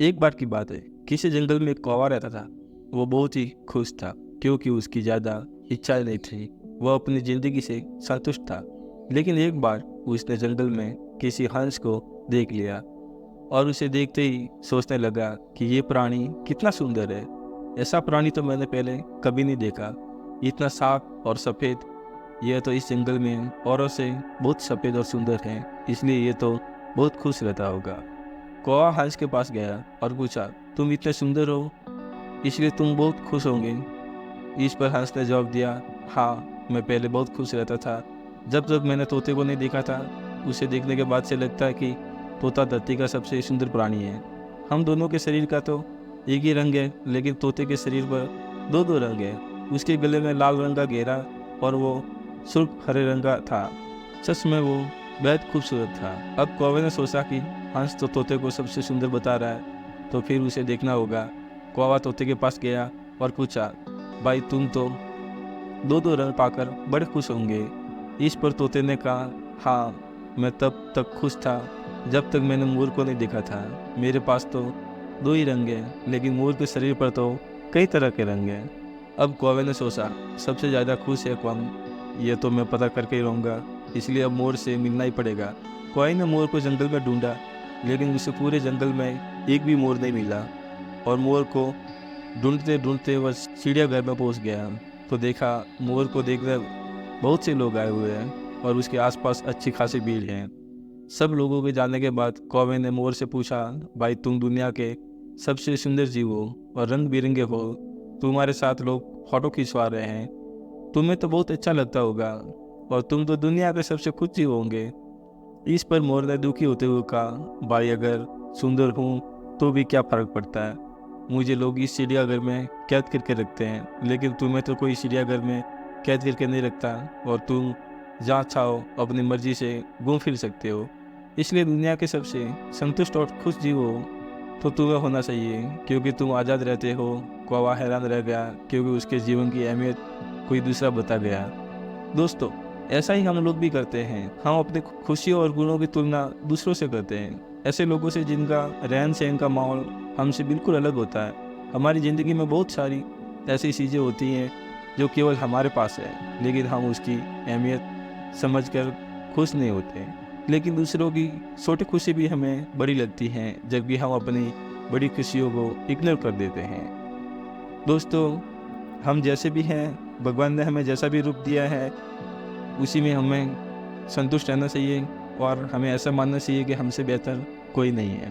एक बार की बात है, किसी जंगल में एक कौवा रहता था। वो बहुत ही खुश था क्योंकि उसकी ज़्यादा इच्छाएं नहीं थी। वह अपनी ज़िंदगी से संतुष्ट था। लेकिन एक बार उसने जंगल में किसी हंस को देख लिया और उसे देखते ही सोचने लगा कि ये प्राणी कितना सुंदर है। ऐसा प्राणी तो मैंने पहले कभी नहीं देखा। इतना साफ और सफ़ेद। यह तो इस जंगल में औरों से बहुत सफ़ेद और सुंदर है, इसलिए ये तो बहुत खुश रहता होगा। कौवा हंस के पास गया और पूछा, तुम इतने सुंदर हो, इसलिए तुम बहुत खुश होंगे। इस पर हंस ने जवाब दिया, हाँ, मैं पहले बहुत खुश रहता था। जब तक मैंने तोते को नहीं देखा था। उसे देखने के बाद से लगता है कि तोता धरती का सबसे सुंदर प्राणी है। हम दोनों के शरीर का तो एक ही रंग है, लेकिन तोते के शरीर पर दो दो रंग है। उसके गले में लाल रंग का घेरा और वो सुर्ख हरे रंग का था। सच में वो बेहद खूबसूरत था। अब कौवे ने सोचा कि हंस तो तोते को सबसे सुंदर बता रहा है, तो फिर उसे देखना होगा। कौवा तोते के पास गया और पूछा, भाई तुम तो दो दो रंग पाकर बड़े खुश होंगे। इस पर तोते ने कहा, हाँ, मैं तब तक खुश था जब तक मैंने मोर को नहीं देखा था। मेरे पास तो दो ही रंग हैं, लेकिन मोर के शरीर पर तो कई तरह के रंग हैं। अब कौवे ने सोचा, सबसे ज़्यादा खुश है कौन, ये तो मैं पता करके ही रहूँगा, इसलिए अब मोर से मिलना ही पड़ेगा। कौवे ने मोर को जंगल में ढूंढा, लेकिन उसे पूरे जंगल में एक भी मोर नहीं मिला। और मोर को ढूंढते ढूंढते वह चिड़ियाघर में पहुंच गया, तो देखा मोर को देखने बहुत से लोग आए हुए हैं और उसके आसपास अच्छी खासी भीड़ है। सब लोगों के जाने के बाद कौवे ने मोर से पूछा, भाई तुम दुनिया के सबसे सुंदर जीव हो और रंग बिरंगे हो, तुम्हारे साथ लोग फोटो खिंचवा रहे हैं, तुम्हें तो बहुत अच्छा लगता होगा और तुम तो दुनिया के सबसे खुश जीव होंगे। इस पर मोर ने दुखी होते हुए कहा, भाई अगर सुंदर हूँ तो भी क्या फ़र्क पड़ता है, मुझे लोग इस चिड़ियाघर में कैद करके रखते हैं, लेकिन तुम्हें तो कोई चिड़ियाघर में कैद करके नहीं रखता और तुम जहाँ चाहो अपनी मर्जी से घूम फिर सकते हो। इसलिए दुनिया के सबसे संतुष्ट और खुश जीव हो तो तुम्हें होना चाहिए, क्योंकि तुम आज़ाद रहते हो। कौवा हैरान रह गया क्योंकि उसके जीवन की अहमियत कोई दूसरा बता गया। दोस्तों, ऐसा ही हम लोग भी करते हैं। हम अपनी खुशियों और गुणों की तुलना दूसरों से करते हैं, ऐसे लोगों से जिनका रहन सहन का माहौल हमसे बिल्कुल अलग होता है। हमारी ज़िंदगी में बहुत सारी ऐसी चीज़ें होती हैं जो केवल हमारे पास है, लेकिन हम उसकी अहमियत समझकर खुश नहीं होते। लेकिन दूसरों की छोटी खुशी भी हमें बड़ी लगती हैं, जबकि हम अपनी बड़ी खुशियों को इग्नोर कर देते हैं। दोस्तों, हम जैसे भी हैं, भगवान ने हमें जैसा भी रूप दिया है उसी में हमें संतुष्ट रहना चाहिए और हमें ऐसा मानना चाहिए कि हमसे बेहतर कोई नहीं है।